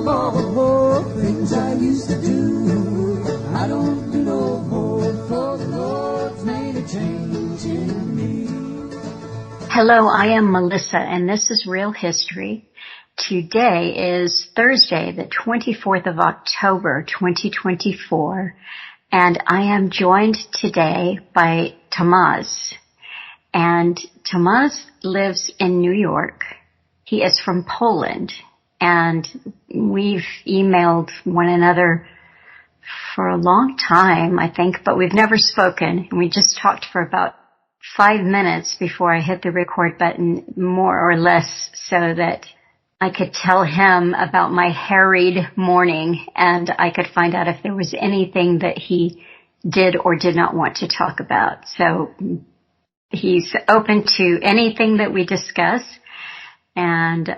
of all the poor things I used to do. I don't do no more, for the Lord's made a change in me. Hello, I am Melissa, and this is Real History. Today is Thursday, the 24th of October, 2024, and I am joined today by Tomasz. And Tomasz lives in New York. He is from Poland, and we've emailed one another for a long time, I think, but we've never spoken. And we just talked for about 5 minutes before I hit the record button, more or less, so that I could tell him about my harried morning, and I could find out if there was anything that he did or did not want to talk about. So he's open to anything that we discuss. And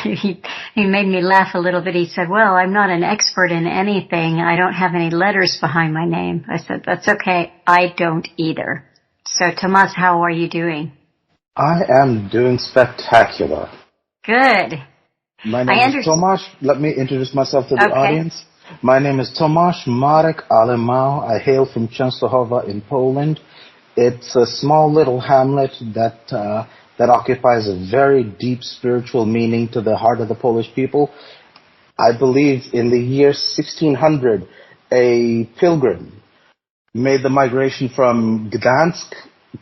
he made me laugh a little bit. He said, well, I'm not an expert in anything. I don't have any letters behind my name. I said, that's okay. I don't either. So, Tomasz, how are you doing? I am doing spectacular. Good. My name is Tomasz. Let me introduce myself to the Okay. audience. My name is Tomasz Marek Alemał. I hail from Czestochowa in Poland. It's a small little hamlet that occupies a very deep spiritual meaning to the heart of the Polish people. I believe in the year 1600, a pilgrim made the migration from Gdansk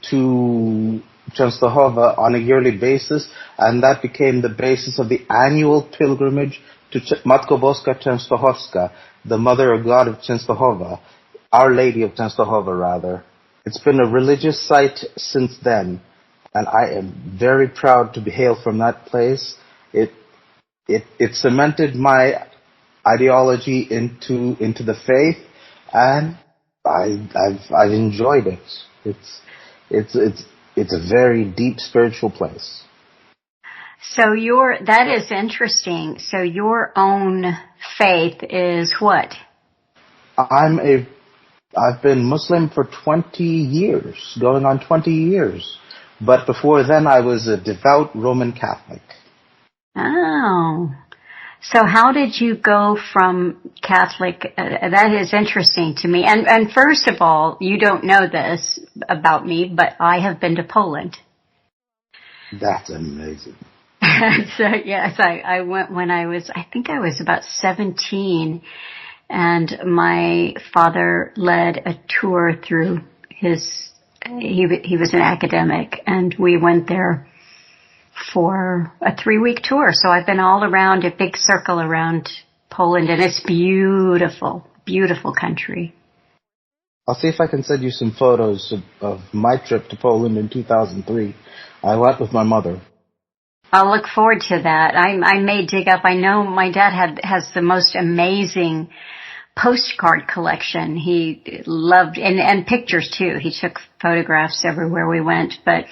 to Czestochowa on a yearly basis, and that became the basis of the annual pilgrimage to Matko Boska Częstochowska, the Mother of God of Czestochowa, Our Lady of Czestochowa, rather. It's been a religious site since then, and I am very proud to hail from that place. It cemented my ideology into the faith, and I've enjoyed it. It's a very deep spiritual place. So that is interesting. So your own faith is what? I've been Muslim for 20 years, going on 20 years. But before then, I was a devout Roman Catholic. Oh. So how did you go from Catholic? That is interesting to me. And first of all, you don't know this about me, but I have been to Poland. That's amazing. So, yes, I went when I think I was about 17, and my father led a tour through he was an academic, and we went there for a 3-week tour. So I've been all around, a big circle around Poland, and it's beautiful, beautiful country. I'll see if I can send you some photos of my trip to Poland in 2003. I went with my mother. I'll look forward to that. I may dig up. I know my dad has the most amazing postcard collection. He loved, and pictures too. He took photographs everywhere we went, but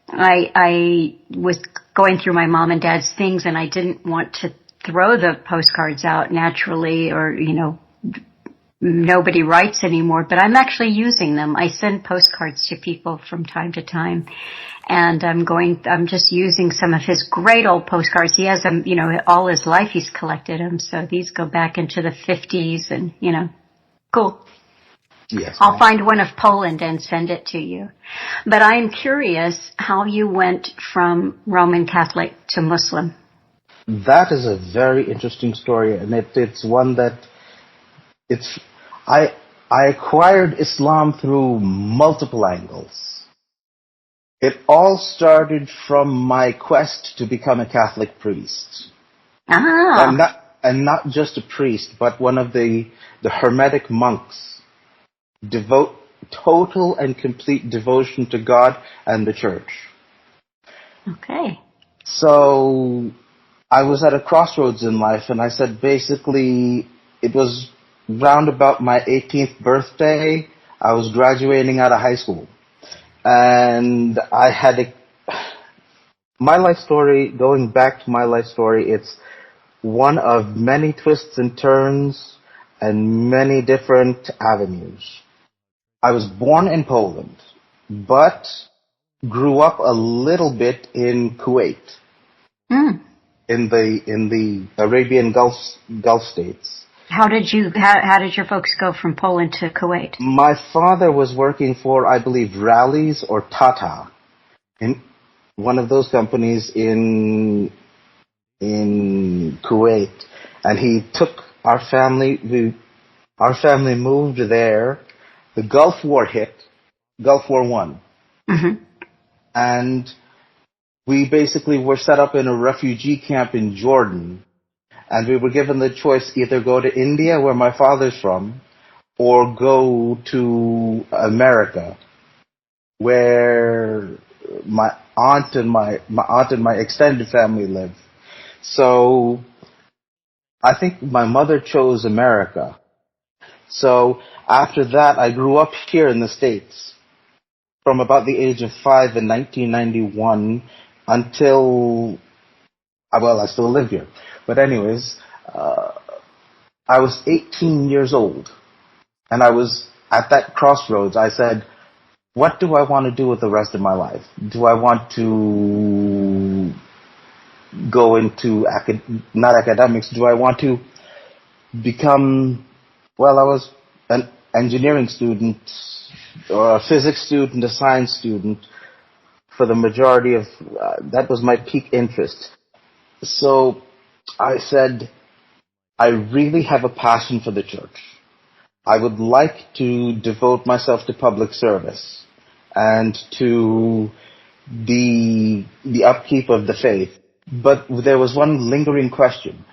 I was going through my mom and dad's things, and I didn't want to throw the postcards out naturally, or, nobody writes anymore, but I'm actually using them. I send postcards to people from time to time, and I'm just using some of his great old postcards. He has them, all his life he's collected them, so these go back into the 50s, and, cool. Yes. I'll find one of Poland and send it to you. But I'm curious how you went from Roman Catholic to Muslim. That is a very interesting story, and it's one that I acquired Islam through multiple angles. It all started from my quest to become a Catholic priest. Ah. And not just a priest, but one of the Hermetic monks. Devote total and complete devotion to God and the Church. Okay. So I was at a crossroads in life, and I said basically it was round about my 18th birthday. I was graduating out of high school. And I had my life story, going back to my life story, it's one of many twists and turns and many different avenues. I was born in Poland, but grew up a little bit in Kuwait. in the Arabian Gulf states. How did your folks go from Poland to Kuwait? My father was working for, I believe, Rallies or Tata, in one of those companies in Kuwait, and he took our family. Our family moved there. The Gulf War hit, Gulf War One, and we basically were set up in a refugee camp in Jordan, and we were given the choice: either go to India, where my father's from, or go to America, where my aunt and my extended family live. So I think my mother chose America. So after that, I grew up here in the States from about the age of 5 in 1991 until, well, I still live here. But anyways, I was 18 years old, and I was at that crossroads. I said, what do I want to do with the rest of my life? Do I want to go into, not academics, do I want to become, well, I was an engineering student, or a physics student, a science student, for the majority of, that was my peak interest. So I said, I really have a passion for the church. I would like to devote myself to public service and to the upkeep of the faith. But there was one lingering question.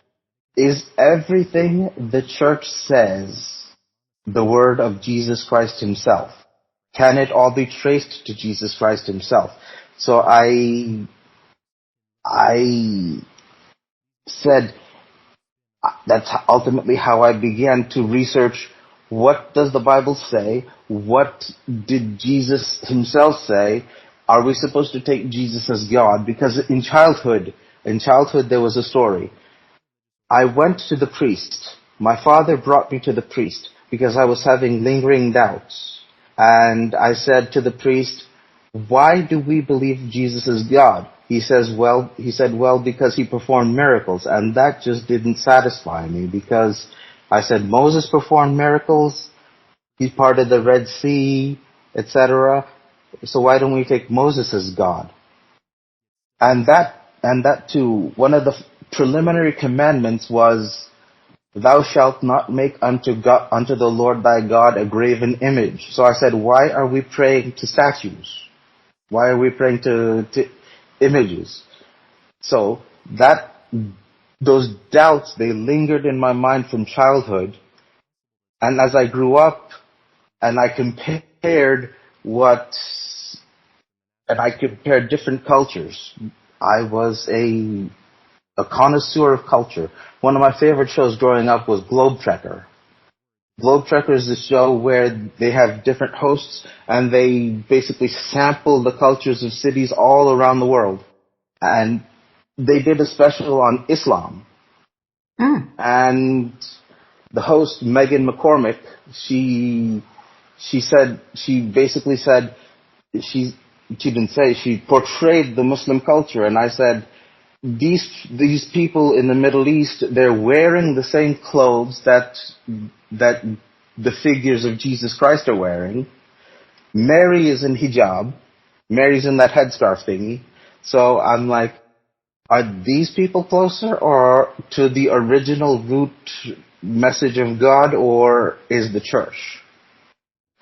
Is everything the church says the word of Jesus Christ himself? Can it all be traced to Jesus Christ himself? So I said, that's ultimately how I began to research, what does the Bible say? What did Jesus himself say? Are we supposed to take Jesus as God? Because in childhood there was a story. I went to the priest. My father brought me to the priest because I was having lingering doubts. And I said to the priest, why do we believe Jesus is God? He said, well, because he performed miracles. And that just didn't satisfy me, because I said, Moses performed miracles. He's part of the Red Sea, etc. So why don't we take Moses as God? And that too, one of the preliminary commandments was, thou shalt not make unto the Lord thy God a graven image. So I said, why are we praying to statues? Why are we praying to images? So those doubts, they lingered in my mind from childhood. And as I grew up and I compared different cultures, I was a connoisseur of culture. One of my favorite shows growing up was Globe Trekker. Globe Trekker is a show where they have different hosts and they basically sample the cultures of cities all around the world. And they did a special on Islam. And the host, Megan McCormick, she portrayed the Muslim culture. And I said, these people in the Middle East, they're wearing the same clothes that the figures of Jesus Christ are wearing. Mary is in hijab. Mary's in that headscarf thingy. So I'm like, are these people closer or to the original root message of God, or is the church?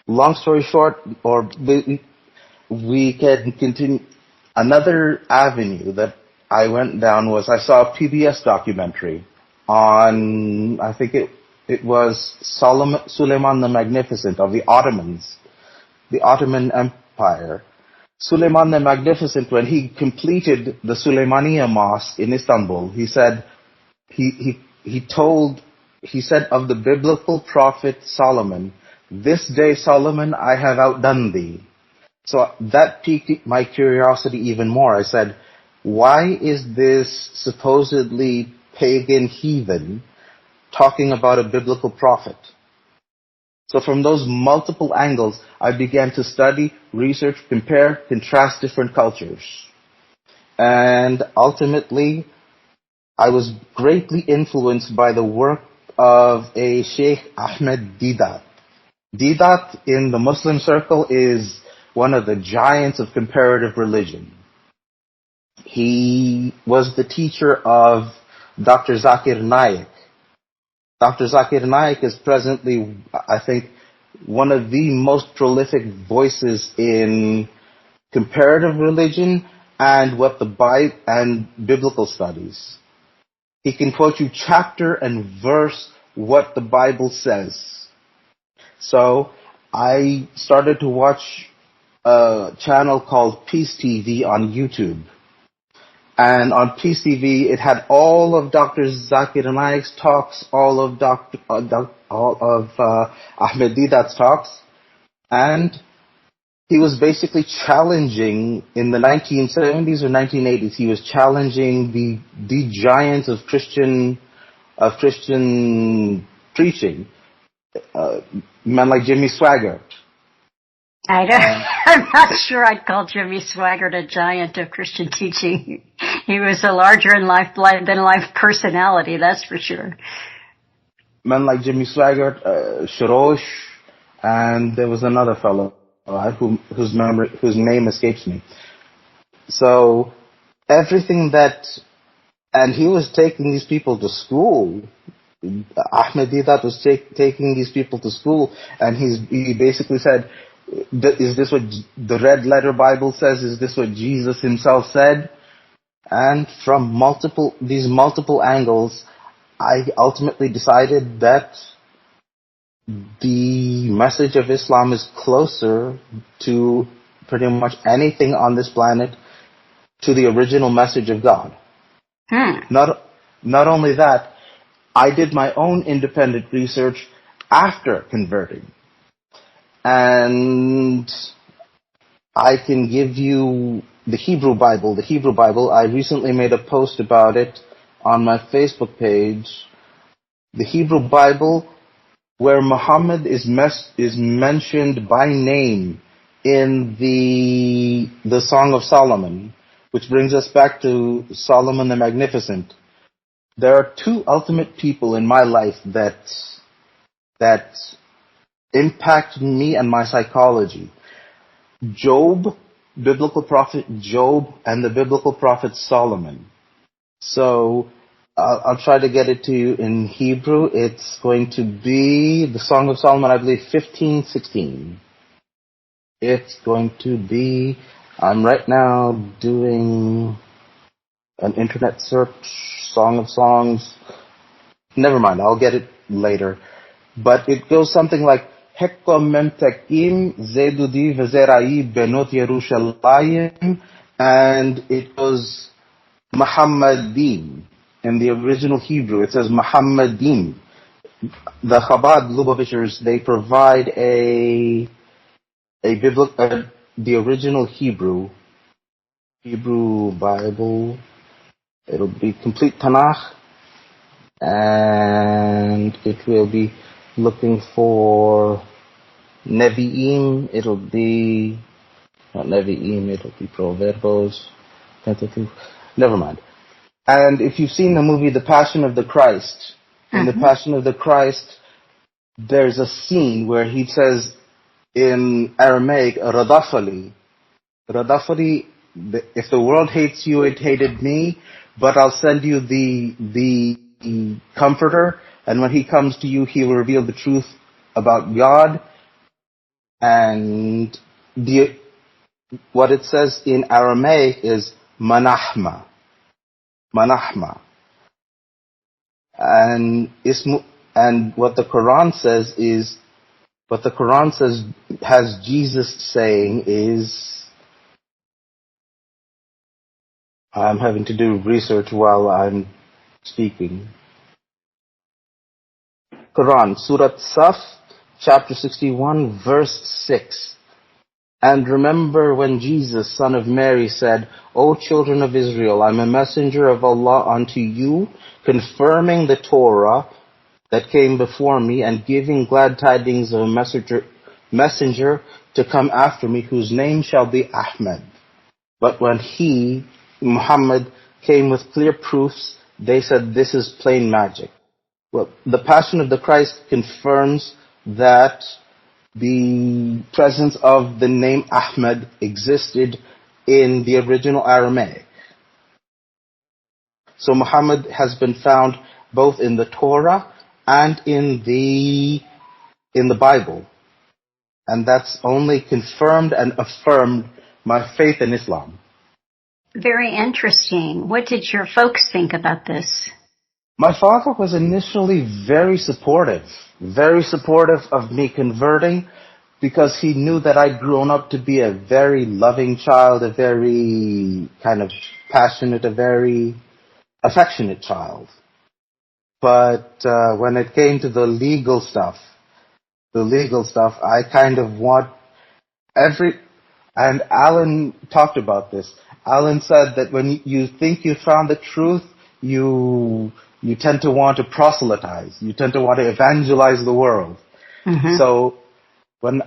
Long story short, or we can continue. Another avenue that I went down was, I saw a PBS documentary on, I think it was Suleiman the Magnificent of the Ottomans, the Ottoman Empire. Suleiman the Magnificent, when he completed the Suleymaniya Mosque in Istanbul, he said of the biblical prophet Solomon, this day, Solomon, I have outdone thee. So that piqued my curiosity even more. I said, why is this supposedly pagan heathen talking about a biblical prophet? So from those multiple angles, I began to study, research, compare, contrast different cultures. And ultimately, I was greatly influenced by the work of a Sheikh Ahmed Deedat. Deedat in the Muslim circle is one of the giants of comparative religion. He was the teacher of Dr. Zakir Naik. Dr. Zakir Naik is presently, I think, one of the most prolific voices in comparative religion and biblical studies. He can quote you chapter and verse what the Bible says. So I started to watch a channel called Peace TV on YouTube. And on Peace TV, it had all of Dr. Zakir Naik's talks, all of Ahmed Deedat's talks, and he was basically challenging in the 1970s or 1980s. He was challenging the giants of Christian preaching, men like Jimmy Swaggart. I'm not sure I'd call Jimmy Swaggart a giant of Christian teaching. He was a larger than life personality, that's for sure. Men like Jimmy Swaggart, Sharosh, and there was another fellow whose name escapes me. So everything and he was taking these people to school. Ahmed Deedat was taking these people to school, and he basically said, is this what the red letter Bible says? Is this what Jesus himself said? And from these multiple angles, I ultimately decided that the message of Islam is closer to pretty much anything on this planet to the original message of God. Not only that, I did my own independent research after converting. And I can give you the Hebrew Bible. The Hebrew Bible, I recently made a post about it on my Facebook page. The Hebrew Bible, where Muhammad is mentioned by name in the Song of Solomon, which brings us back to Solomon the Magnificent. There are two ultimate people in my life that impacted me and my psychology. Job, biblical prophet Job, and the biblical prophet Solomon. So I'll try to get it to you in Hebrew. It's going to be the Song of Solomon, I believe, 15:16. It's going to be, I'm right now doing an internet search, Song of Songs. Never mind, I'll get it later. But it goes something like, Hekko memtekim zedudi v'zerai benot Yerushalayim, and it goes Muhammadim. In the original Hebrew, it says Muhammadim. The Chabad Lubavitchers, they provide the original Hebrew Bible. It'll be complete Tanakh, and it will be looking for Nevi'im. It'll be not Nevi'im. It'll be Proverbos. Never mind. And if you've seen the movie The Passion of the Christ, in The Passion of the Christ, there's a scene where he says in Aramaic, Radafali. Radafali, if the world hates you, it hated me, but I'll send you the Comforter, and when he comes to you, he will reveal the truth about God. And what it says in Aramaic is Manahma. Manahma. And what the Quran says has Jesus saying is, I'm having to do research while I'm speaking. Quran, Surah Saf, chapter 61, verse 6. And remember when Jesus, son of Mary, said, O children of Israel, I'm a messenger of Allah unto you, confirming the Torah that came before me, and giving glad tidings of a messenger to come after me, whose name shall be Ahmed. But when he, Muhammad, came with clear proofs, they said this is plain magic. Well, the Passion of the Christ confirms that the presence of the name Ahmed existed in the original Aramaic. So Muhammad has been found both in the Torah and in the Bible. And that's only confirmed and affirmed my faith in Islam. Very interesting. What did your folks think about this? My father was initially very supportive of me converting, because he knew that I'd grown up to be a very loving child, a very kind of passionate, a very affectionate child. But when it came to the legal stuff, I kind of want and Alan talked about this. Alan said that when you think you found the truth, you tend to want to proselytize. You tend to want to evangelize the world. Mm-hmm. So when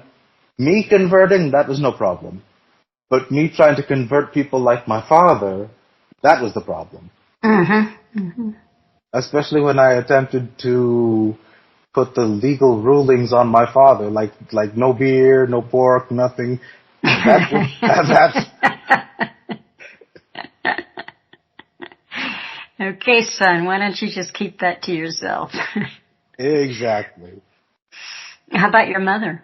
me converting, that was no problem. But me trying to convert people like my father, that was the problem. Mm-hmm. Mm-hmm. Especially when I attempted to put the legal rulings on my father, like no beer, no pork, nothing. Okay, son, why don't you just keep that to yourself? Exactly. How about your mother?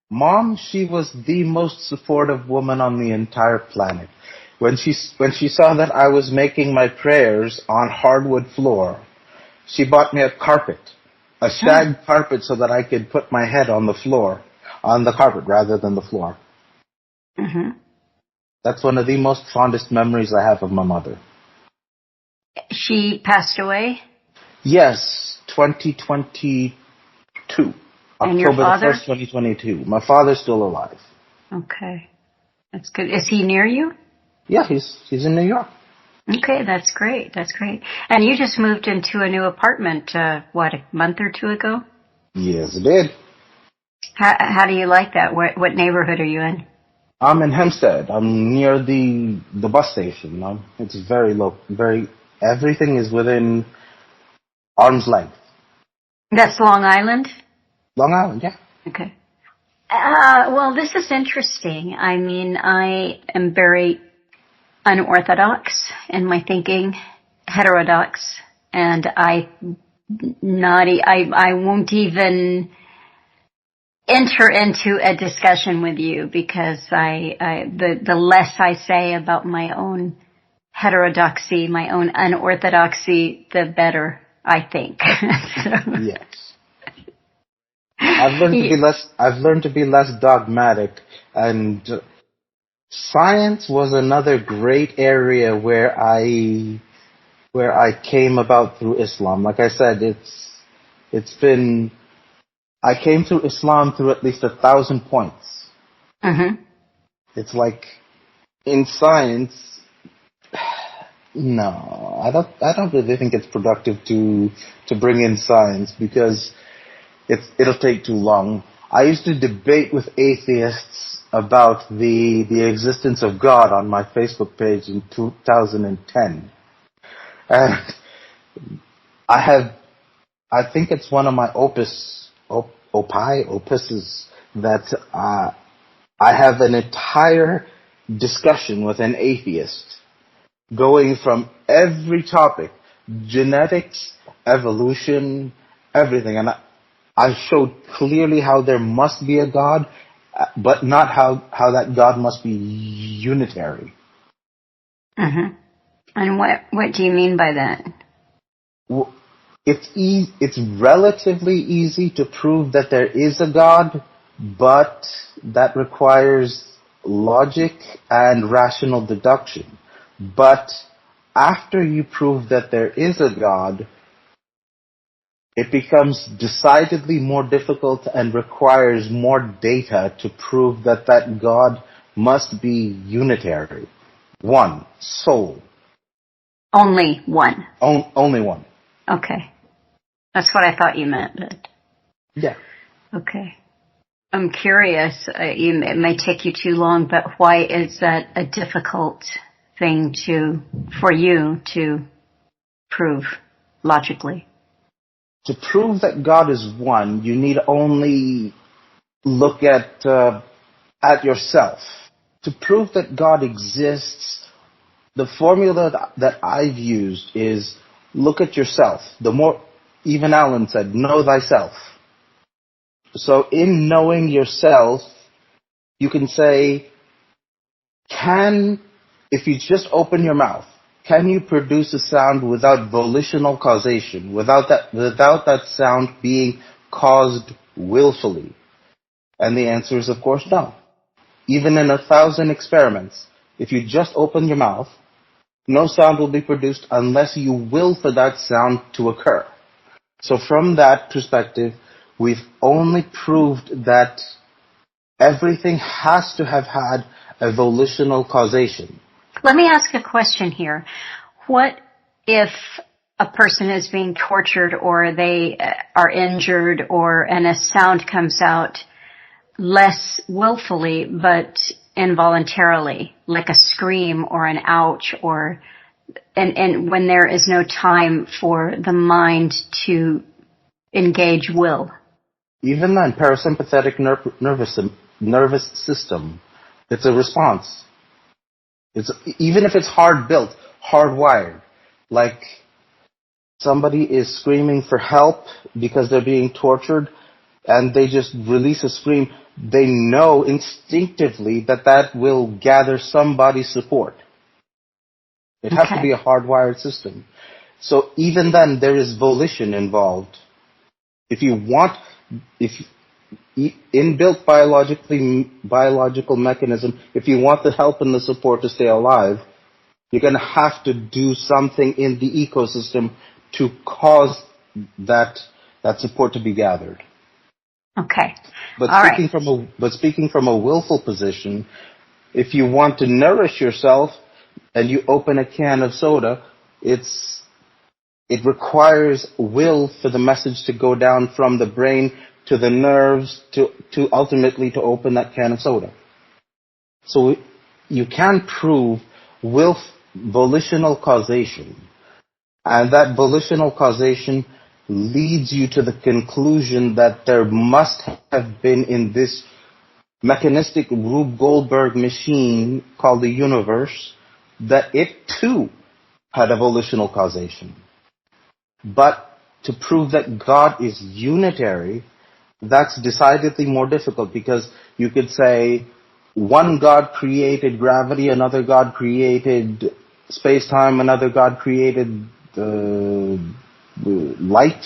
Mom, she was the most supportive woman on the entire planet. When she saw that I was making my prayers on hardwood floor, she bought me a carpet, a shag carpet, so that I could put my head on the carpet rather than the floor. Mm-hmm. That's one of the most fondest memories I have of my mother. She passed away? Yes, 2022. And your father? October the 1st, 2022. My father's still alive. Okay. That's good. Is he near you? Yeah, he's in New York. Okay, that's great. That's great. And you just moved into a new apartment, a month or two ago? Yes, I did. How do you like that? What neighborhood are you in? I'm in Hempstead. I'm near the bus station. It's very low. Everything is within arm's length. That's Long Island? Long Island, yeah. Okay. Well, this is interesting. I mean, I am very unorthodox in my thinking, heterodox, and I won't even enter into a discussion with you, because the less I say about my own heterodoxy, my own unorthodoxy, the better, I think. So. Yes. I've learned to be less dogmatic, and science was another great area where I came about through Islam. Like I said, I came through Islam through at least 1,000 points. Mm-hmm. It's like in science, no, I don't really think it's productive to bring in science, because it'll take too long. I used to debate with atheists about the existence of God on my Facebook page in 2010. And I think it's one of my opuses that I have an entire discussion with an atheist, going from every topic, genetics, evolution, everything. And I showed clearly how there must be a God, but not how that God must be unitary. Mm-hmm. And what do you mean by that? Well, it's relatively easy to prove that there is a God, but that requires logic and rational deduction. But after you prove that there is a God, it becomes decidedly more difficult and requires more data to prove that God must be unitary. One, soul. Only one. Only one. Okay. That's what I thought you meant. But... Yeah. Okay. I'm curious, it may take you too long, but why is that a difficult thing for you to prove logically? To prove that God is one, you need only look at yourself. To prove that God exists, the formula that I've used is look at yourself. Even Alan said, know thyself. So in knowing yourself, you can say, if you just open your mouth, can you produce a sound without volitional causation, without that sound being caused willfully? And the answer is, of course, no. Even in 1,000 experiments, if you just open your mouth, no sound will be produced unless you will for that sound to occur. So from that perspective, we've only proved that everything has to have had a volitional causation. Let me ask a question here. What if a person is being tortured or they are injured and a sound comes out less willfully but involuntarily, like a scream or an ouch, and when there is no time for the mind to engage will? Even then, parasympathetic nervous system, it's a response. Even if it's hard built, hardwired, like somebody is screaming for help because they're being tortured and they just release a scream, they know instinctively that will gather somebody's support. It has to be a hardwired system. So even then, there is volition involved. Inbuilt biological mechanism, if you want the help and the support to stay alive, you're going to have to do something in the ecosystem to cause that support to be gathered. Okay. But speaking from a willful position, if you want to nourish yourself and you open a can of soda, it requires will for the message to go down from the brain to the nerves to ultimately to open that can of soda. So you can prove volitional causation. And that volitional causation leads you to the conclusion that there must have been in this mechanistic Rube Goldberg machine called the universe, that it too had a volitional causation. But to prove that God is unitary, that's decidedly more difficult, because you could say one God created gravity, another God created space-time, another God created light.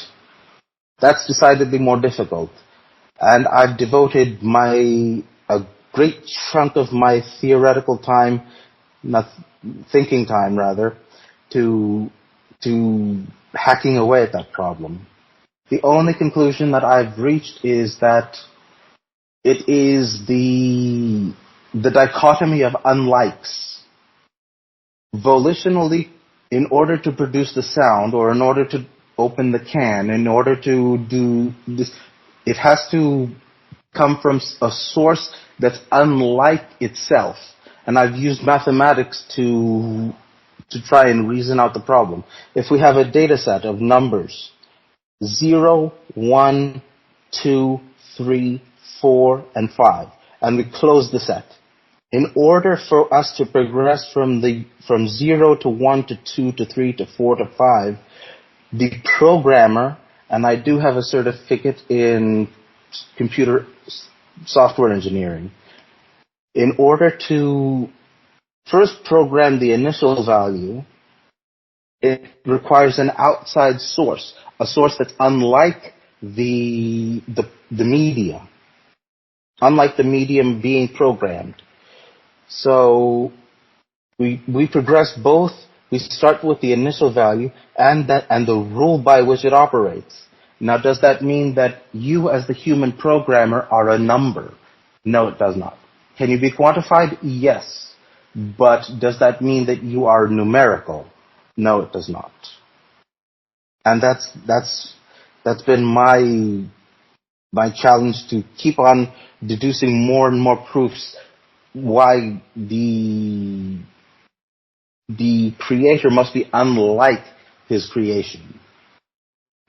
That's decidedly more difficult. And I've devoted a great chunk of my theoretical time, thinking time rather, to hacking away at that problem. The only conclusion that I've reached is that it is the dichotomy of unlikes. Volitionally, in order to produce the sound, or in order to open the can, in order to do this, it has to come from a source that's unlike itself. And I've used mathematics to try and reason out the problem. If we have a data set of numbers, 0, 1, 2, 3, 4, and 5, and we close the set. In order for us to progress from 0 to 1 to 2 to 3 to 4 to 5, the programmer, and I do have a certificate in computer software engineering, in order to first program the initial value, it requires an outside source, a source that's unlike the media, unlike the medium being programmed. So we progress both. We start with the initial value and the rule by which it operates. Now, does that mean that you as the human programmer are a number? No, it does not. Can you be quantified? Yes. But does that mean that you are numerical? No, it does not. And that's been my challenge, to keep on deducing more and more proofs why the creator must be unlike his creation.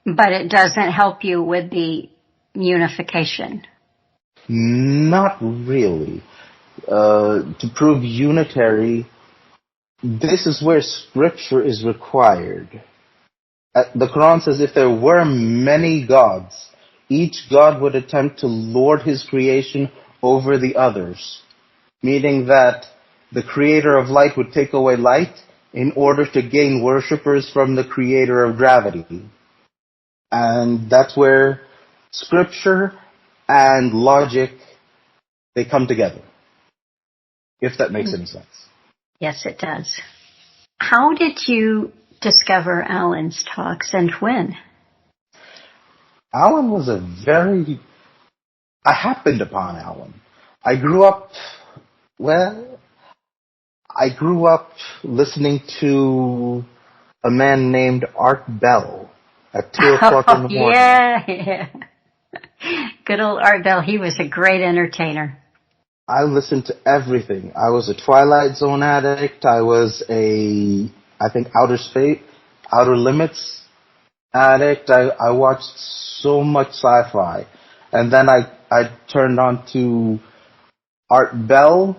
But it doesn't help you with the unification. Not really. To prove unitary, this is where scripture is required. The Quran says if there were many gods, each god would attempt to lord his creation over the others, meaning that the creator of light would take away light in order to gain worshippers from the creator of gravity. And that's where scripture and logic, they come together, if that makes any sense. Yes, it does. How did you discover Alan's talks and when? Alan was I happened upon Alan. I grew up listening to a man named Art Bell at 2 o'clock in the morning. Yeah. Good old Art Bell. He was a great entertainer. I listened to everything. I was a Twilight Zone addict. I was Outer Limits addict. I watched so much sci-fi. And then I turned on to Art Bell.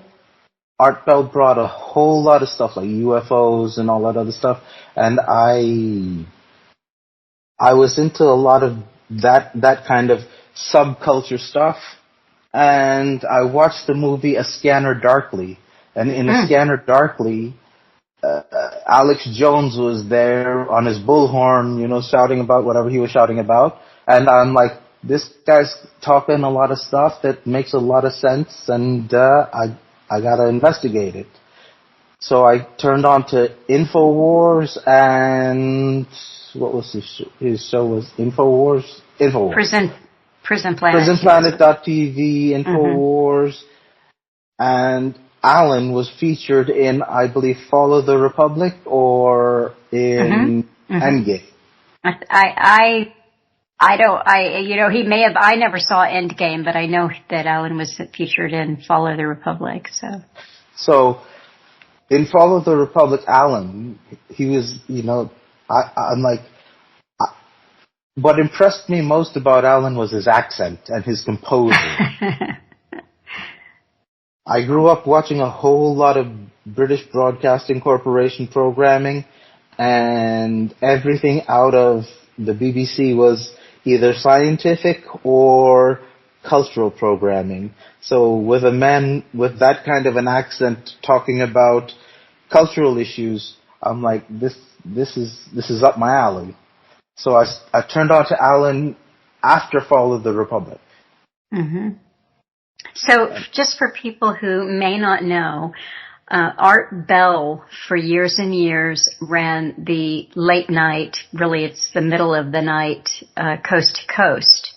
Art Bell brought a whole lot of stuff like UFOs and all that other stuff. And I was into a lot of that kind of subculture stuff. And I watched the movie A Scanner Darkly. And in A Scanner Darkly, Alex Jones was there on his bullhorn, shouting about whatever he was shouting about. And I'm like, this guy's talking a lot of stuff that makes a lot of sense, and I gotta investigate it. So I turned on to InfoWars, and what was his show was InfoWars? Prison Planet. PrisonPlanet.tv, InfoWars, and Alan was featured in, I believe, Follow the Republic or in Endgame. I never saw Endgame, but I know that Alan was featured in Follow the Republic, So in Follow the Republic, Alan, he was, what impressed me most about Alan was his accent and his composure. I grew up watching a whole lot of British Broadcasting Corporation programming, and everything out of the BBC was either scientific or cultural programming. So with a man with that kind of an accent talking about cultural issues, I'm like, this is up my alley. So I turned on to Alan after Fall of the Republic. Mm-hmm. So just for people who may not know, Art Bell for years and years ran the late night, really it's the middle of the night, Coast to Coast.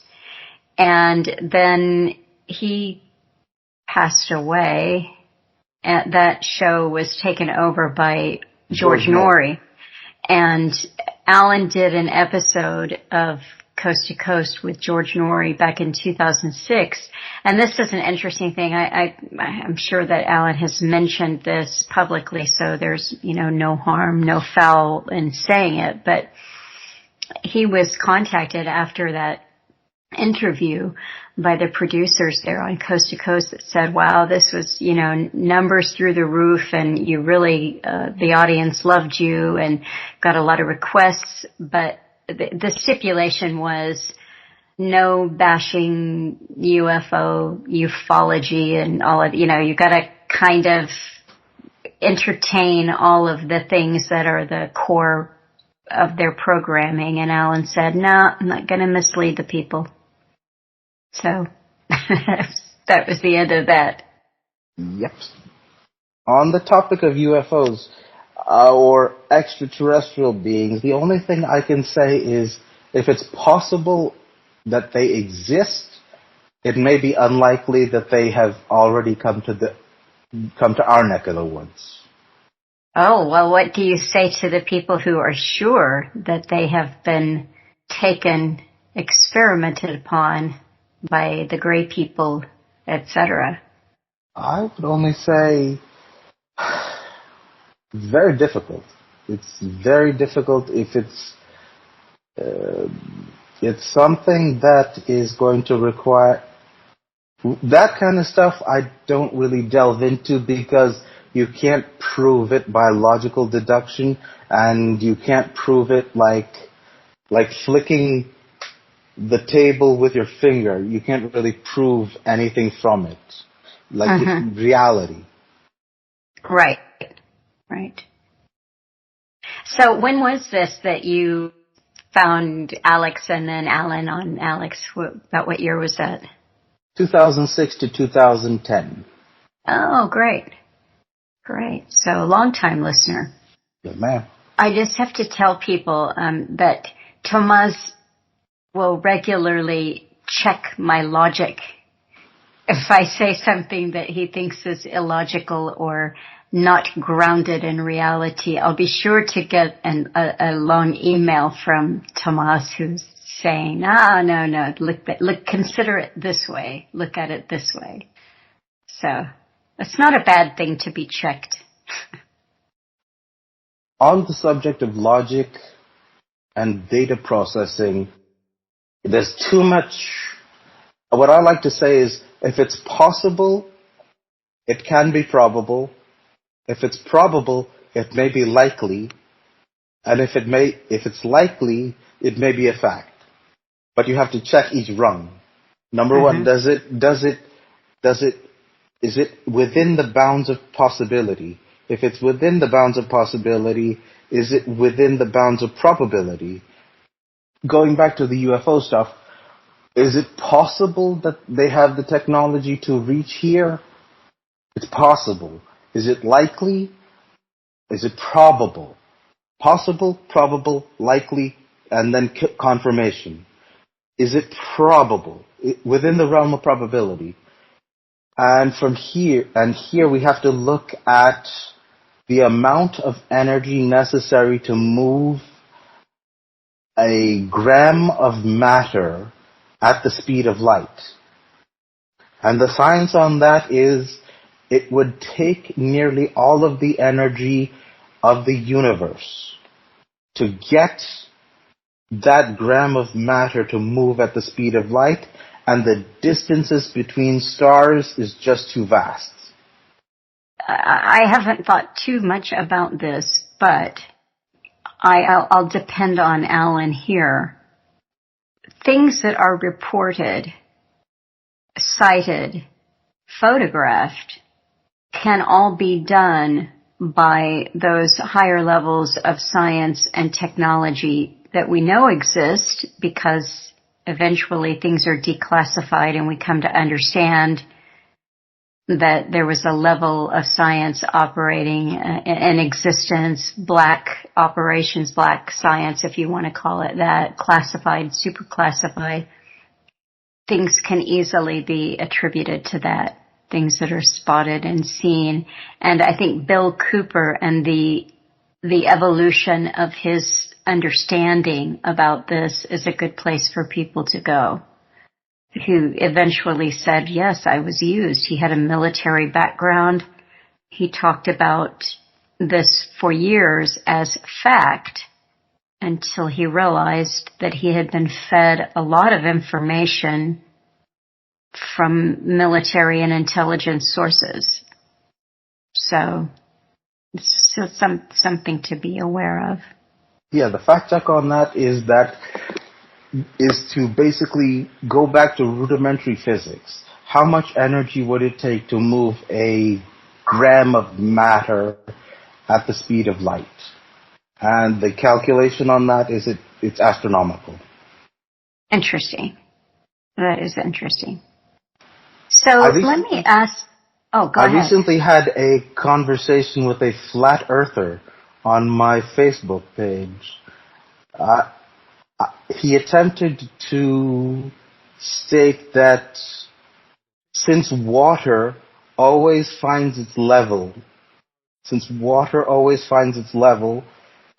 And then he passed away. And that show was taken over by George Norrie. And Alan did an episode of Coast to Coast with George Norrie back in 2006. And this is an interesting thing. I'm sure that Alan has mentioned this publicly, so there's, no harm, no foul in saying it. But he was contacted after that interview by the producers there on Coast to Coast that said, wow, this was, numbers through the roof, and you really, the audience loved you and got a lot of requests, but the stipulation was no bashing UFO, ufology and all of, you gotta kind of entertain all of the things that are the core of their programming. And Alan said, no, I'm not gonna mislead the people. So that was the end of that. Yep. On the topic of UFOs, or extraterrestrial beings, the only thing I can say is if it's possible that they exist, it may be unlikely that they have already come to our neck of the woods. Oh, well, what do you say to the people who are sure that they have been taken, experimented upon by the gray people, etc.? I would only say very difficult. It's very difficult if it's something that is going to require that kind of stuff. I don't really delve into because you can't prove it by logical deduction, and you can't prove it like flicking the table with your finger. You can't really prove anything from it, like reality. Right. Right. So when was this that you found Alex and then Alan on Alex? About what year was that? 2006 to 2010. Oh, great. Great. So long-time listener. Good man. I just have to tell people that Tomasz will regularly check my logic. If I say something that he thinks is illogical or not grounded in reality, I'll be sure to get a long email from Tomasz who's saying, no, look, consider it this way, look at it this way. So it's not a bad thing to be checked. On the subject of logic and data processing, there's too much. What I like to say is, if it's possible, it can be probable. If it's probable, it may be likely. And if it's likely, it may be a fact. But you have to check each rung. Number one, is it within the bounds of possibility? If it's within the bounds of possibility, is it within the bounds of probability? Going back to the UFO stuff, is it possible that they have the technology to reach here? It's possible. Is it likely? Is it probable? Possible, probable, likely, and then confirmation. Is it probable? Within the realm of probability. And here we have to look at the amount of energy necessary to move a gram of matter at the speed of light. And the science on that is it would take nearly all of the energy of the universe to get that gram of matter to move at the speed of light, and the distances between stars is just too vast. I haven't thought too much about this, but I'll depend on Alan here. Things that are reported, cited, photographed can all be done by those higher levels of science and technology that we know exist, because eventually things are declassified and we come to understand that there was a level of science operating in existence, black operations, black science, if you want to call it that, classified, super classified. Things can easily be attributed to that, things that are spotted and seen. And I think Bill Cooper and the evolution of his understanding about this is a good place for people to go, who eventually said, yes, I was used. He had a military background. He talked about this for years as fact until he realized that he had been fed a lot of information from military and intelligence sources. So it's something to be aware of. Yeah, the fact check on that is to basically go back to rudimentary physics. How much energy would it take to move a gram of matter at the speed of light? And the calculation on that is it's astronomical. Interesting. That is interesting. So let me ask. Oh, go ahead. I recently had a conversation with a flat earther on my Facebook page. He attempted to state that since water always finds its level,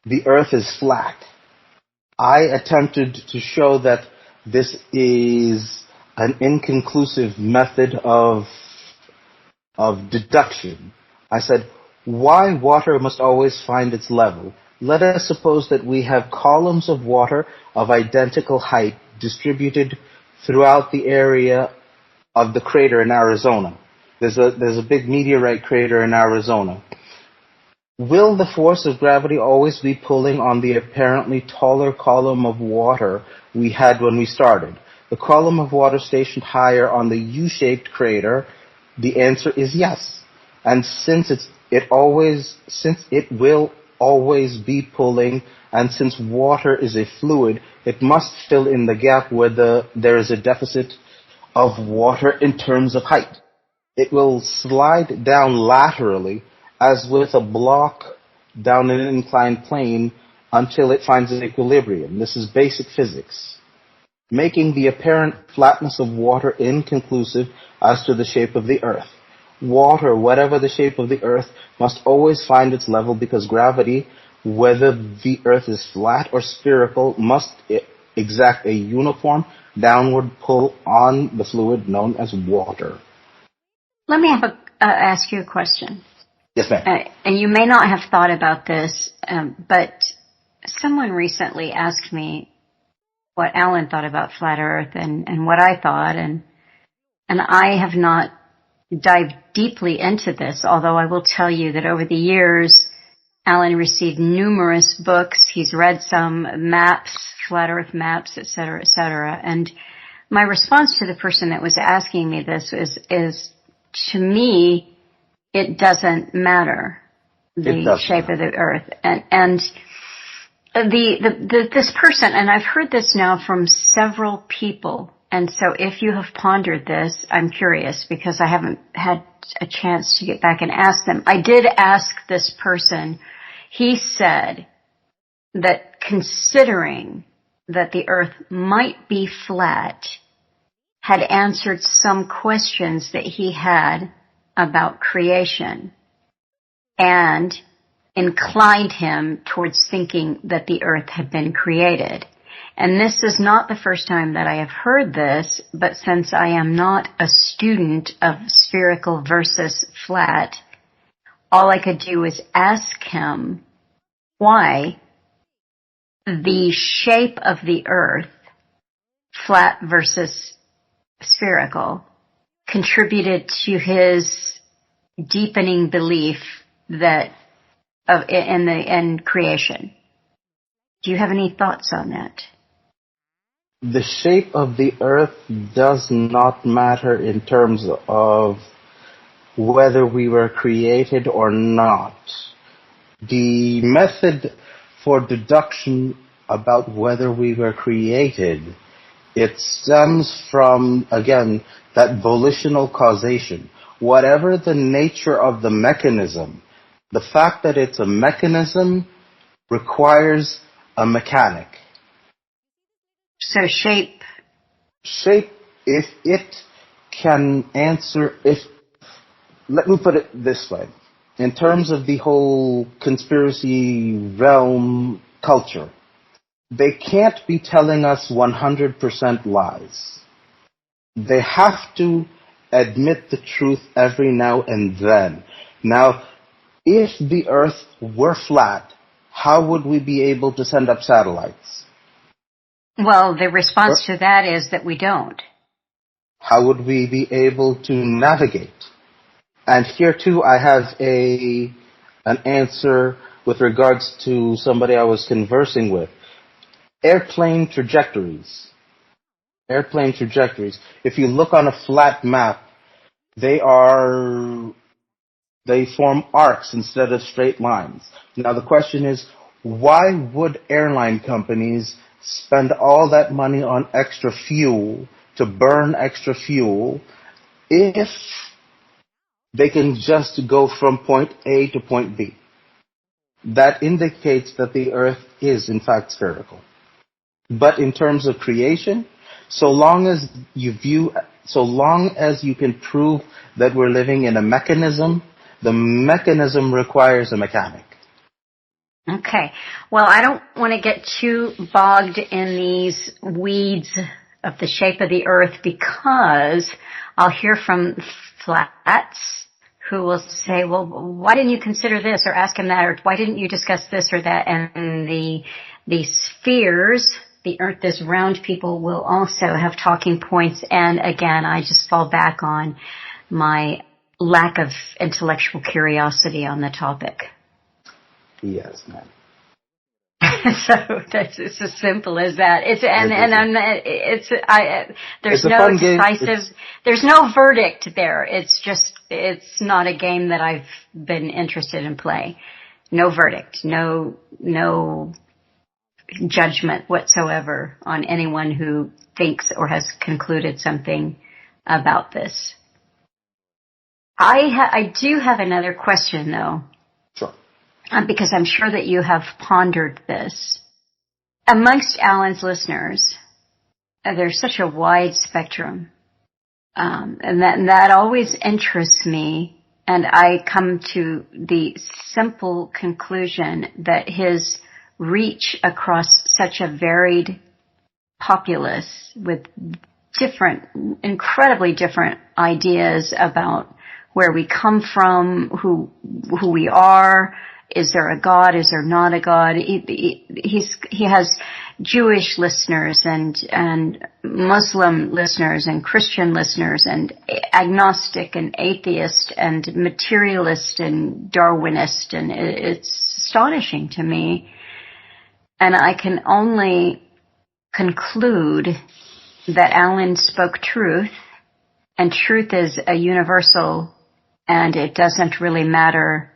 the earth is flat. I attempted to show that this is an inconclusive method of deduction. I said, why water must always find its level? let us suppose that we have columns of water of identical height distributed throughout the area of the crater in Arizona. There's a big meteorite crater in Arizona. Will the force of gravity always be pulling on the apparently taller column of water we had when we started? The column of water stationed higher on the U-shaped crater, the answer is yes. And since it will always be pulling, and since water is a fluid, it must fill in the gap where there is a deficit of water in terms of height. It will slide down laterally as with a block down an inclined plane until it finds an equilibrium. This is basic physics, making the apparent flatness of water inconclusive as to the shape of the earth. Water, whatever the shape of the earth, must always find its level because gravity, whether the earth is flat or spherical, must exact a uniform downward pull on the fluid known as water. Let me ask you a question. Yes, ma'am. And you may not have thought about this, but someone recently asked me what Alan thought about flat Earth and what I thought, and I have not dived deeply into this, although I will tell you that over the years, Alan received numerous books. He's read some maps, flat Earth maps, et cetera, and my response to the person that was asking me this is to me, it doesn't matter the shape of the earth. And this person, and I've heard this now from several people, and so if you have pondered this, I'm curious because I haven't had a chance to get back and ask them. I did ask this person. He said that considering that the earth might be flat, had answered some questions that he had about creation and inclined him towards thinking that the earth had been created. And this is not the first time that I have heard this, but since I am not a student of spherical versus flat, all I could do was ask him why the shape of the earth, flat versus spherical, contributed to his deepening belief that in creation. Do you have any thoughts on that? The shape of the earth does not matter in terms of whether we were created or not. The method for deduction about whether we were created, it stems from, again, that volitional causation. Whatever the nature of the mechanism, the fact that it's a mechanism requires a mechanic. So shape, if it can answer, let me put it this way. In terms of the whole conspiracy realm culture, they can't be telling us 100% lies. They have to admit the truth every now and then. Now, if the earth were flat, how would we be able to send up satellites? Well, the response to that is that we don't. How would we be able to navigate? And here too I have an answer with regards to somebody I was conversing with. Airplane trajectories. If you look on a flat map, they form arcs instead of straight lines. Now the question is, why would airline companies spend all that money on extra fuel, to burn extra fuel, if they can just go from point A to point B? That indicates that the earth is in fact spherical. But in terms of creation, so long as you can prove that we're living in a mechanism, the mechanism requires a mechanic. Okay. Well, I don't want to get too bogged in these weeds of the shape of the earth because I'll hear from flats who will say, well, why didn't you consider this or ask him that, or why didn't you discuss this or that? And the spheres, the earth is round people will also have talking points. And again, I just fall back on my lack of intellectual curiosity on the topic. Yes, ma'am. So it's as simple as that. There's no decisive, there's no verdict there. It's not a game that I've been interested in play. No verdict, no judgment whatsoever on anyone who thinks or has concluded something about this. I do have another question though. Sure. Because I'm sure that you have pondered this. Amongst Alan's listeners, there's such a wide spectrum, and that always interests me, and I come to the simple conclusion that his reach across such a varied populace with incredibly different ideas about where we come from, who we are. Is there a God? Is there not a God? He has Jewish listeners and Muslim listeners and Christian listeners and agnostic and atheist and materialist and Darwinist, and it's astonishing to me. And I can only conclude that Alan spoke truth, and truth is a universal, and it doesn't really matter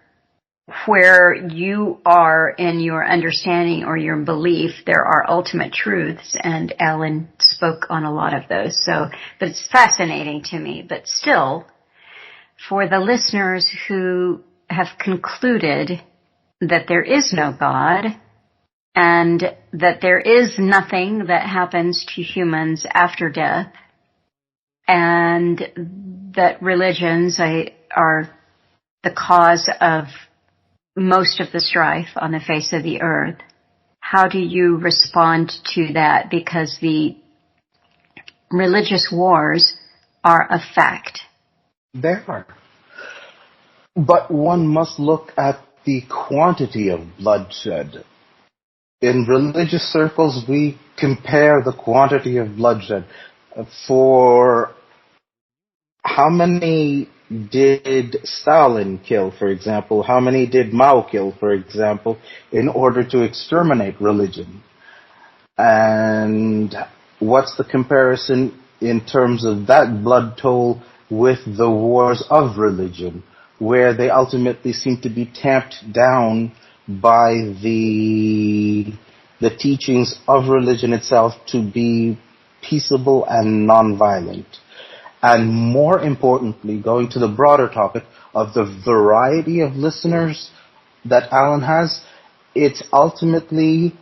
where you are in your understanding or your belief. There are ultimate truths, and Alan spoke on a lot of those. But it's fascinating to me. But still, for the listeners who have concluded that there is no God and that there is nothing that happens to humans after death, and that religions are the cause of most of the strife on the face of the earth, how do you respond to that? Because the religious wars are a fact. They are. But one must look at the quantity of bloodshed. In religious circles, we compare the quantity of bloodshed. For how many did Stalin kill, for example? How many did Mao kill, for example, in order to exterminate religion? And what's the comparison in terms of that blood toll with the wars of religion, where they ultimately seem to be tamped down by the teachings of religion itself to be peaceable and nonviolent? And more importantly, going to the broader topic of the variety of listeners that Alan has, it's ultimately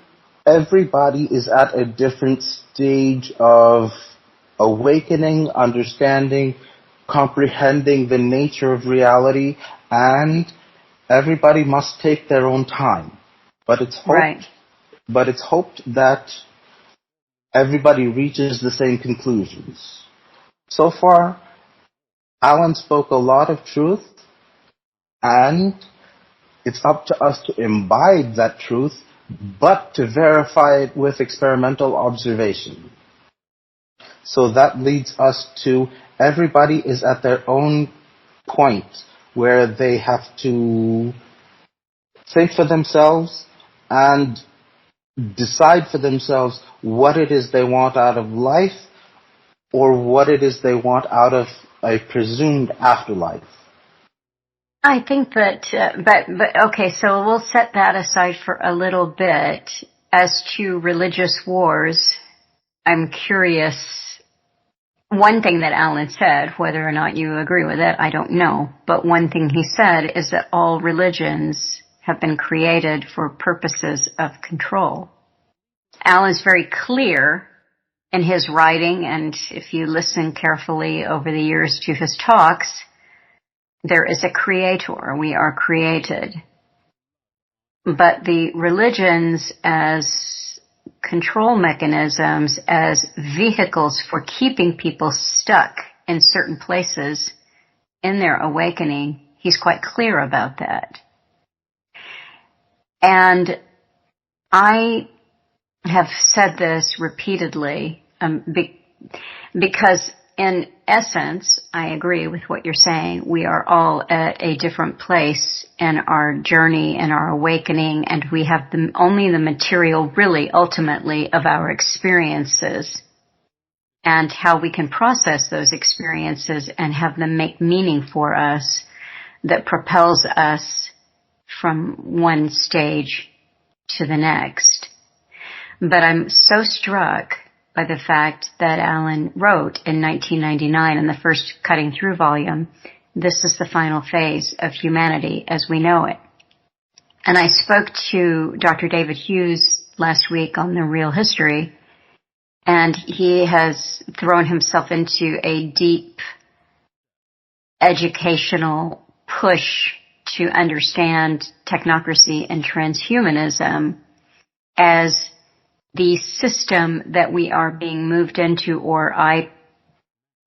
everybody is at a different stage of awakening, understanding, comprehending the nature of reality, and everybody must take their own time. But it's hoped, right. But it's hoped that everybody reaches the same conclusions. So far, Alan spoke a lot of truth, and it's up to us to imbibe that truth, but to verify it with experimental observation. So that leads us to everybody is at their own point where they have to think for themselves and decide for themselves what it is they want out of life, or what it is they want out of a presumed afterlife. I think that, but okay, so we'll set that aside for a little bit. As to religious wars, I'm curious. One thing that Alan said, whether or not you agree with it, I don't know. But one thing he said is that all religions have been created for purposes of control. Alan's very clear in his writing, and if you listen carefully over the years to his talks, there is a creator. We are created. But the religions as control mechanisms, as vehicles for keeping people stuck in certain places in their awakening, He's quite clear about that. And I have said this repeatedly because in essence, I agree with what you're saying. We are all at a different place in our journey and our awakening, and we have only the material, really, ultimately, of our experiences and how we can process those experiences and have them make meaning for us that propels us from one stage to the next. But I'm so struck by the fact that Alan wrote in 1999 in the first Cutting Through volume, "This is the final phase of humanity as we know it." And I spoke to Dr. David Hughes last week on The Real History, and he has thrown himself into a deep educational push to understand technocracy and transhumanism as the system that we are being moved into, or I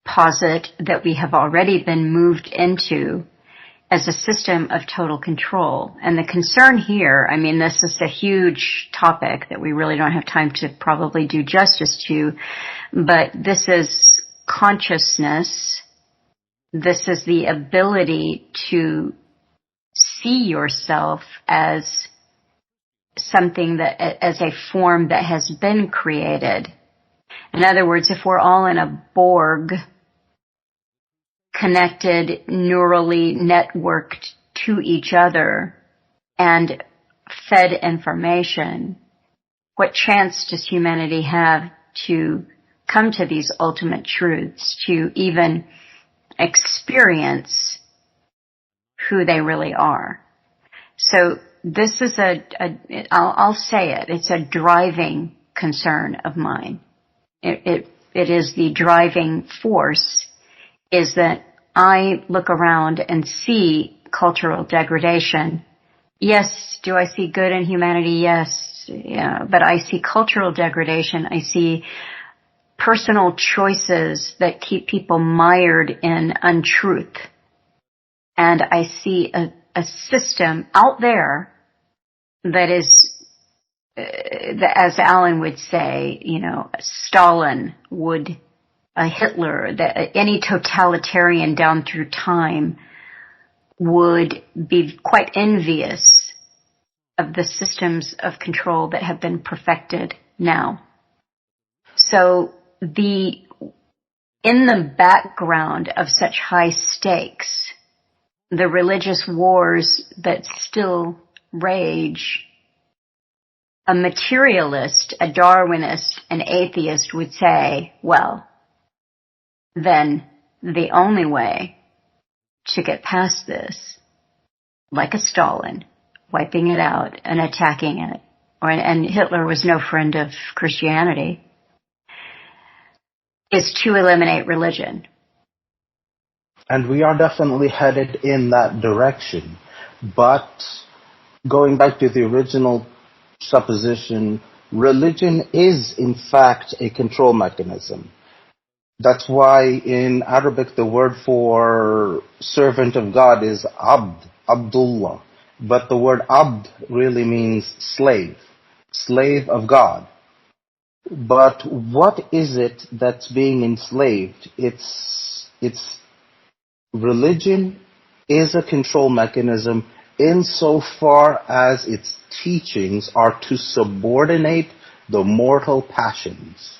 posit that we have already been moved into, as a system of total control. And the concern here, I mean, this is a huge topic that we really don't have time to probably do justice to, but this is consciousness. This is the ability to see yourself as something that, as a form that has been created. In other words, if we're all in a Borg, connected, neurally networked to each other and fed information, what chance does humanity have to come to these ultimate truths, to even experience who they really are? So this is I'll say it, it's a driving concern of mine. It is the driving force, is that I look around and see cultural degradation. Yes, do I see good in humanity? Yes, yeah, but I see cultural degradation. I see personal choices that keep people mired in untruth. And I see a system out there that is, as Alan would say, Stalin would, Hitler, that any totalitarian down through time would be quite envious of the systems of control that have been perfected now. So in the background of such high stakes, the religious wars that still rage, a materialist, a Darwinist, an atheist would say, well, then the only way to get past this, like a Stalin, wiping it out and attacking it, and Hitler was no friend of Christianity, is to eliminate religion. And we are definitely headed in that direction. But going back to the original supposition, religion is in fact a control mechanism. That's why in Arabic the word for servant of God is abd, Abdullah. But the word abd really means slave, slave of God. But what is it that's being enslaved? It's religion is a control mechanism insofar as its teachings are to subordinate the mortal passions,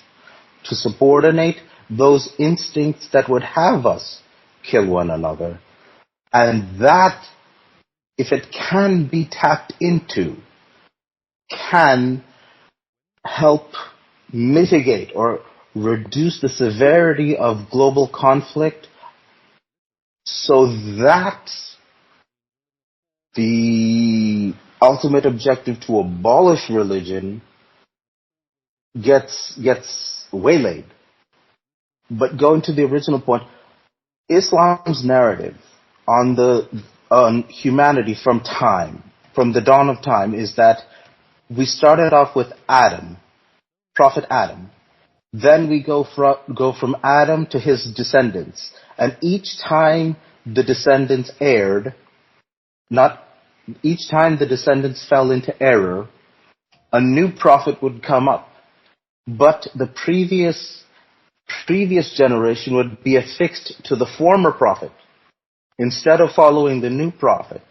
to subordinate those instincts that would have us kill one another. And that, if it can be tapped into, can help mitigate or reduce the severity of global conflict, so that the ultimate objective to abolish religion gets waylaid. But going to the original point, Islam's narrative on humanity from the dawn of time, is that we started off with Adam, Prophet Adam. Then we go from Adam to his descendants. And each time the descendants erred, not each time the descendants fell into error, a new prophet would come up. But the previous generation would be affixed to the former prophet instead of following the new prophet.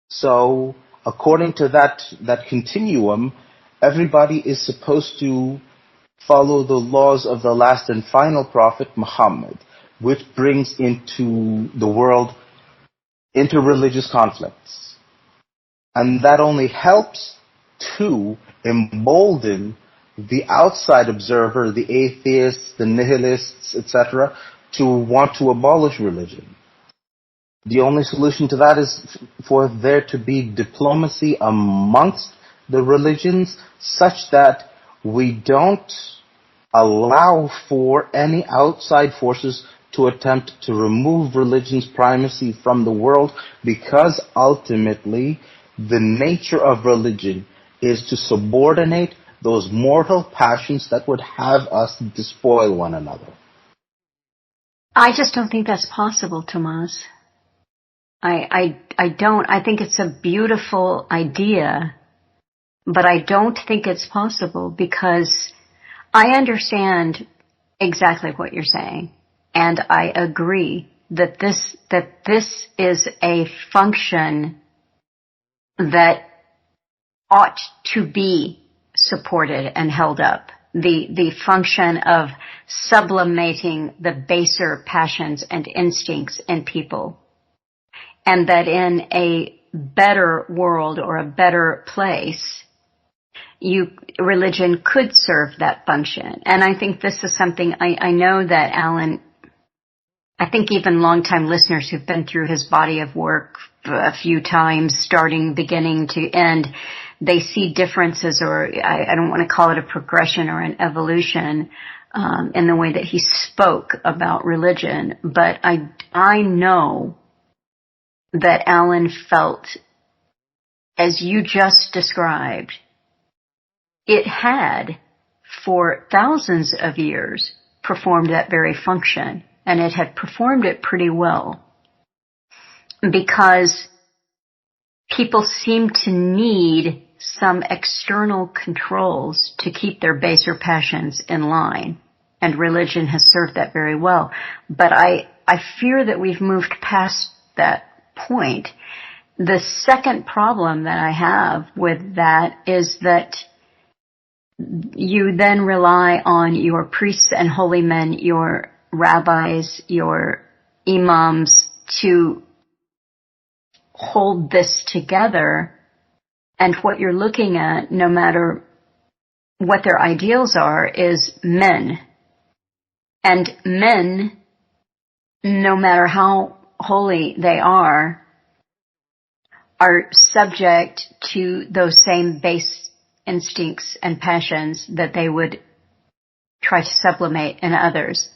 So, according to that continuum, everybody is supposed to follow the laws of the last and final prophet, Muhammad, which brings into the world interreligious conflicts. And that only helps to embolden the outside observer, the atheists, the nihilists, etc., to want to abolish religion. The only solution to that is for there to be diplomacy amongst the religions such that we don't allow for any outside forces to attempt to remove religion's primacy from the world, because ultimately the nature of religion is to subordinate those mortal passions that would have us despoil one another. I just don't think that's possible, Tomasz. I don't. I think it's a beautiful idea, but I don't think it's possible, because I understand exactly what you're saying, and I agree that this is a function that ought to be supported and held up. The function of sublimating the baser passions and instincts in people. And that in a better world or a better place, religion could serve that function. And I think this is something I know that Alan, I think even longtime listeners who've been through his body of work a few times, starting beginning to end, they see differences, or I don't want to call it a progression or an evolution in the way that he spoke about religion. But I know that Alan felt, as you just described, it had for thousands of years performed that very function, and it had performed it pretty well, because people seem to need some external controls to keep their baser passions in line, and religion has served that very well. But I fear that we've moved past that point. The second problem that I have with that is that you then rely on your priests and holy men, your rabbis, your imams, to hold this together. And what you're looking at, no matter what their ideals are, is men. And men, no matter how holy they are subject to those same base instincts and passions that they would try to sublimate in others.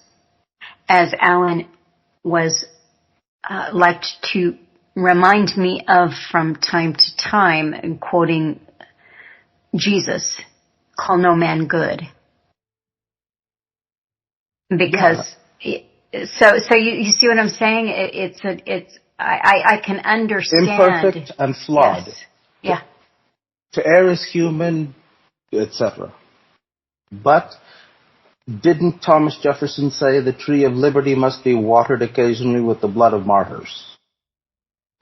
As Alan was liked to remind me of from time to time, in quoting Jesus, call no man good. Because, so you see what I'm saying? I can understand. Imperfect and flawed. Yes. Yeah. To err is human, etc. But didn't Thomas Jefferson say the tree of liberty must be watered occasionally with the blood of martyrs?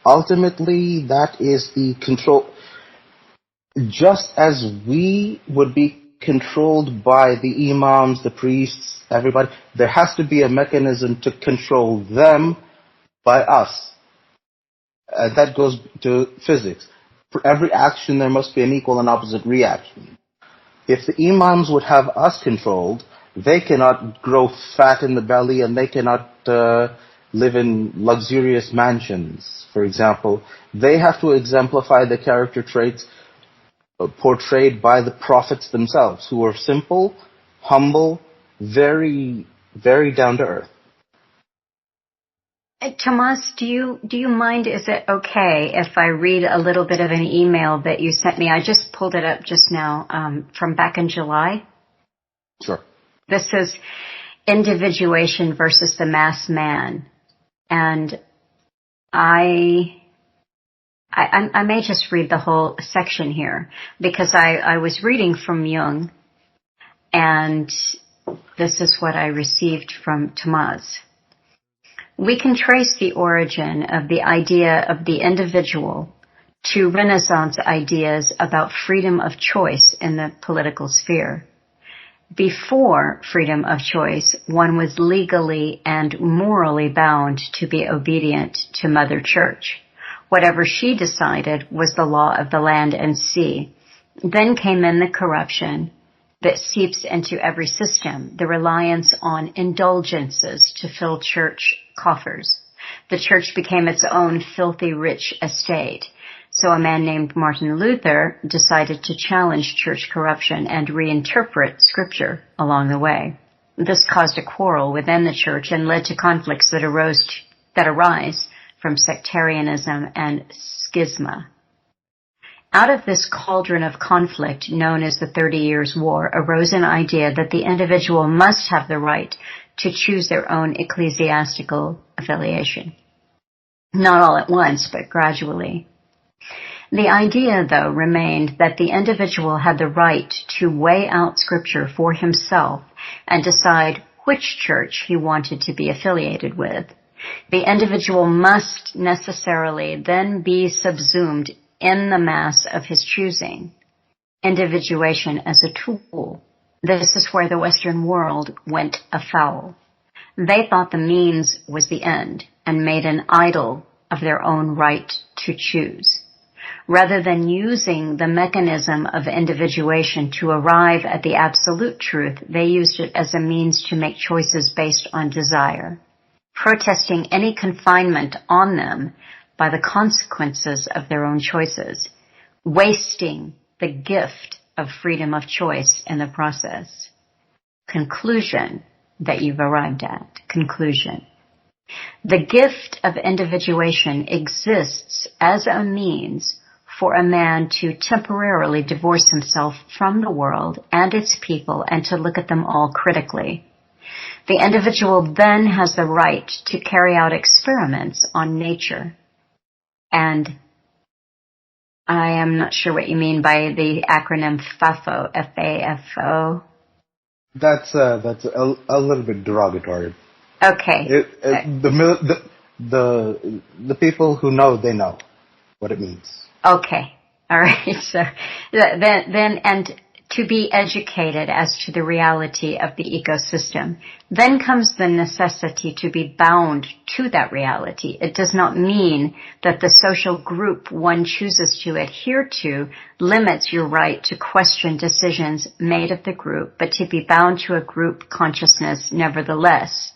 Ultimately, that is the control. Just as we would be controlled by the imams, the priests, everybody, there has to be a mechanism to control them by us. That goes to physics. For every action, there must be an equal and opposite reaction. If the imams would have us controlled, they cannot grow fat in the belly, and they cannot live in luxurious mansions, for example. They have to exemplify the character traits portrayed by the prophets themselves, who are simple, humble, very, very down to earth. Tomasz, do you mind, is it okay if I read a little bit of an email that you sent me? I just pulled it up just now from back in July. Sure. This is Individuation versus the Mass Man. And I I may just read the whole section here, because I was reading from Jung, and this is what I received from Tomasz. We can trace the origin of the idea of the individual to Renaissance ideas about freedom of choice in the political sphere. Before freedom of choice, one was legally and morally bound to be obedient to Mother Church. Whatever she decided was the law of the land and sea. Then came in the corruption that seeps into every system, the reliance on indulgences to fill church coffers. The church became its own filthy rich estate. So a man named Martin Luther decided to challenge church corruption and reinterpret scripture along the way. This caused a quarrel within the church and led to conflicts that arise from sectarianism and schisma. Out of this cauldron of conflict known as the 30 Years' War arose an idea that the individual must have the right to choose their own ecclesiastical affiliation. Not all at once, but gradually. The idea, though, remained that the individual had the right to weigh out Scripture for himself and decide which church he wanted to be affiliated with. The individual must necessarily then be subsumed in the mass of his choosing. Individuation as a tool. This is where the Western world went afoul. They thought the means was the end and made an idol of their own right to choose. Rather than using the mechanism of individuation to arrive at the absolute truth, they used it as a means to make choices based on desire, protesting any confinement on them by the consequences of their own choices, wasting the gift of freedom of choice in the process. Conclusion that you've arrived at. Conclusion. The gift of individuation exists as a means for a man to temporarily divorce himself from the world and its people and to look at them all critically. The individual then has the right to carry out experiments on nature. And I am not sure what you mean by the acronym FAFO, F-A-F-O. That's a little bit derogatory. Okay. The people who know, they know what it means. Okay. All right. So then, and to be educated as to the reality of the ecosystem. Then comes the necessity to be bound to that reality. It does not mean that the social group one chooses to adhere to limits your right to question decisions made of the group, but to be bound to a group consciousness nevertheless.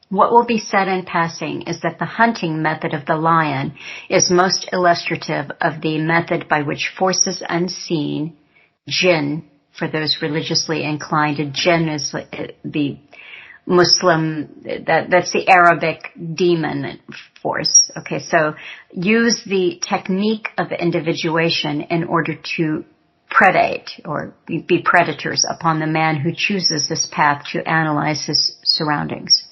What will be said in passing is that the hunting method of the lion is most illustrative of the method by which forces unseen, jinn, for those religiously inclined, jinn is the Muslim, that's the Arabic demon force. Okay, so use the technique of individuation in order to predate or be predators upon the man who chooses this path to analyze his surroundings.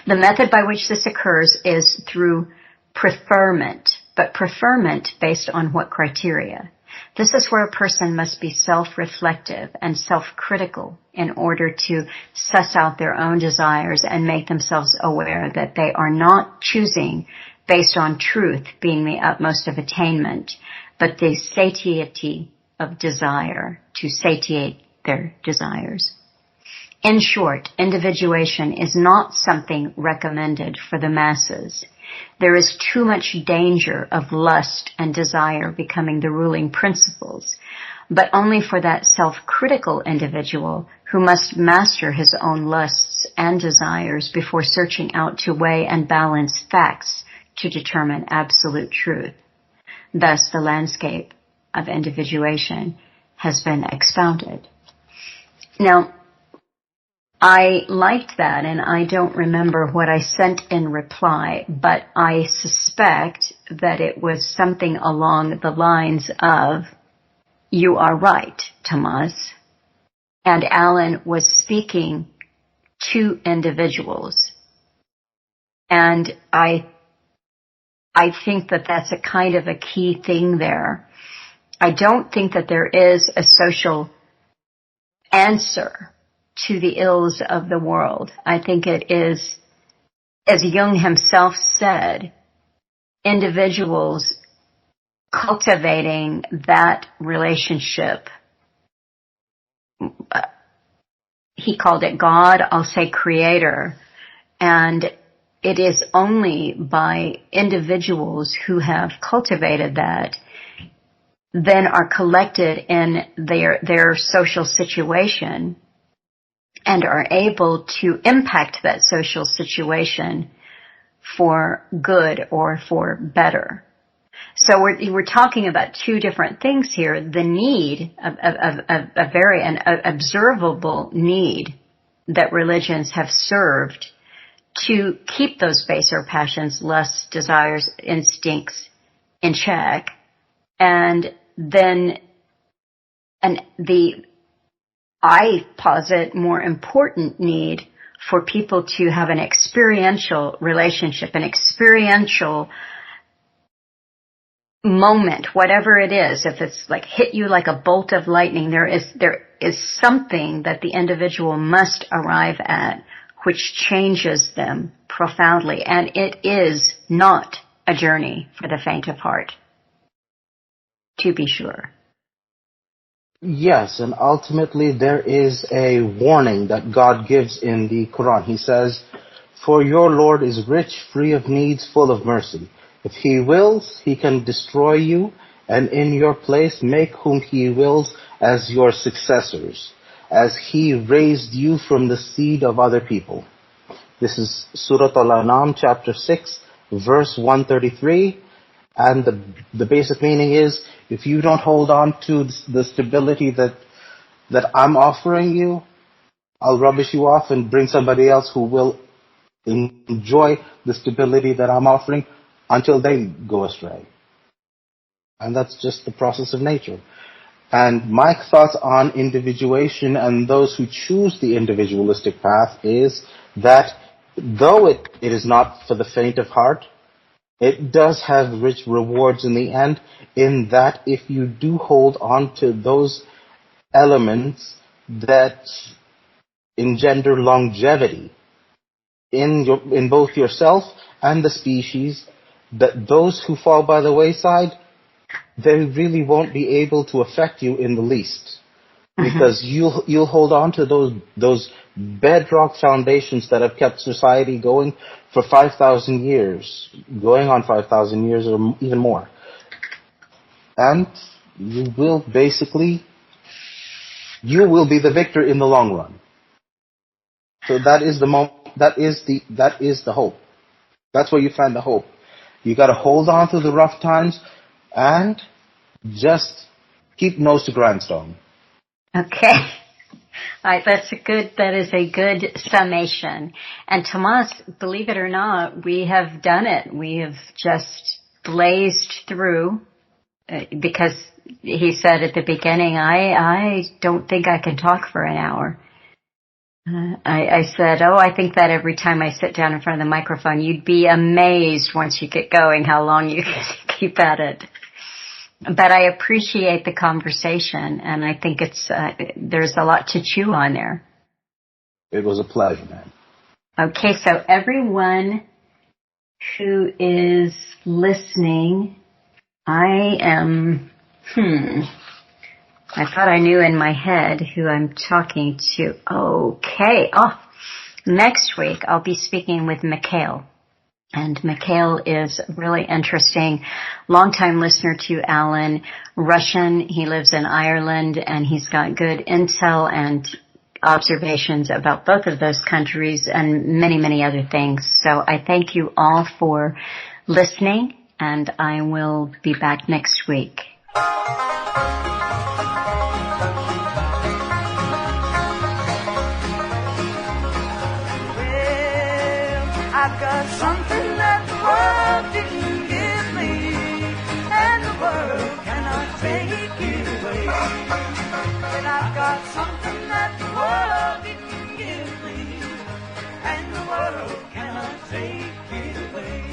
The method by which this occurs is through preferment, but preferment based on what criteria? This is where a person must be self-reflective and self-critical in order to suss out their own desires and make themselves aware that they are not choosing based on truth being the utmost of attainment, but the satiety of desire, to satiate their desires. In short, individuation is not something recommended for the masses. There is too much danger of lust and desire becoming the ruling principles, but only for that self-critical individual who must master his own lusts and desires before searching out to weigh and balance facts to determine absolute truth. Thus, the landscape of individuation has been expounded. Now, I liked that, and I don't remember what I sent in reply, but I suspect that it was something along the lines of, "You are right, Tomasz." And Alan was speaking to individuals. And I I think that that's a kind of a key thing there. I don't think that there is a social answer to the ills of the world. I think it is, as Jung himself said, individuals cultivating that relationship. He called it God, I'll say creator. And it is only by individuals who have cultivated that, then are collected in their social situation and are able to impact that social situation for good or for better. So we're talking about two different things here. The need, a very observable need that religions have served to keep those baser passions, lusts, desires, instincts in check. And then I posit more important need for people to have an experiential relationship, an experiential moment, whatever it is. If it's like hit you like a bolt of lightning, there is something that the individual must arrive at which changes them profoundly. And it is not a journey for the faint of heart, to be sure. Yes, and ultimately there is a warning that God gives in the Quran. He says, "For your Lord is rich, free of needs, full of mercy. If He wills, He can destroy you, and in your place make whom He wills as your successors, as He raised you from the seed of other people." This is Surah Al-An'am, chapter 6, verse 133. And the basic meaning is, if you don't hold on to the stability that I'm offering you, I'll rubbish you off and bring somebody else who will enjoy the stability that I'm offering until they go astray. And that's just the process of nature. And my thoughts on individuation and those who choose the individualistic path is that though it is not for the faint of heart, it does have rich rewards in the end, in that if you do hold on to those elements that engender longevity in both yourself and the species, that those who fall by the wayside, they really won't be able to affect you in the least. Because you'll hold on to those bedrock foundations that have kept society going for 5,000 years, going on 5,000 years or even more. And you will be the victor in the long run. So that is the hope. That's where you find the hope. You got to hold on to the rough times and just keep nose to grindstone. Okay. All right, that is a good summation. And Tomasz, believe it or not, we have done it. We have just blazed through, because he said at the beginning, I don't think I can talk for an hour. I said, I think that every time I sit down in front of the microphone, you'd be amazed once you get going how long you can keep at it. But I appreciate the conversation, and I think there's a lot to chew on there. It was a pleasure, man. Okay, so everyone who is listening, I thought I knew in my head who I'm talking to. Okay. Next week I'll be speaking with Mikhail. And Mikhail is really interesting, longtime listener to Alan, Russian. He lives in Ireland, and he's got good intel and observations about both of those countries and many, many other things. So I thank you all for listening, and I will be back next week. I've got something that the world didn't give me, and the world cannot take it away. And I've got something that the world didn't give me, and the world cannot take it away.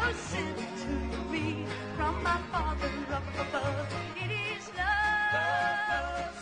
was sent to me from my Father up above. It is love.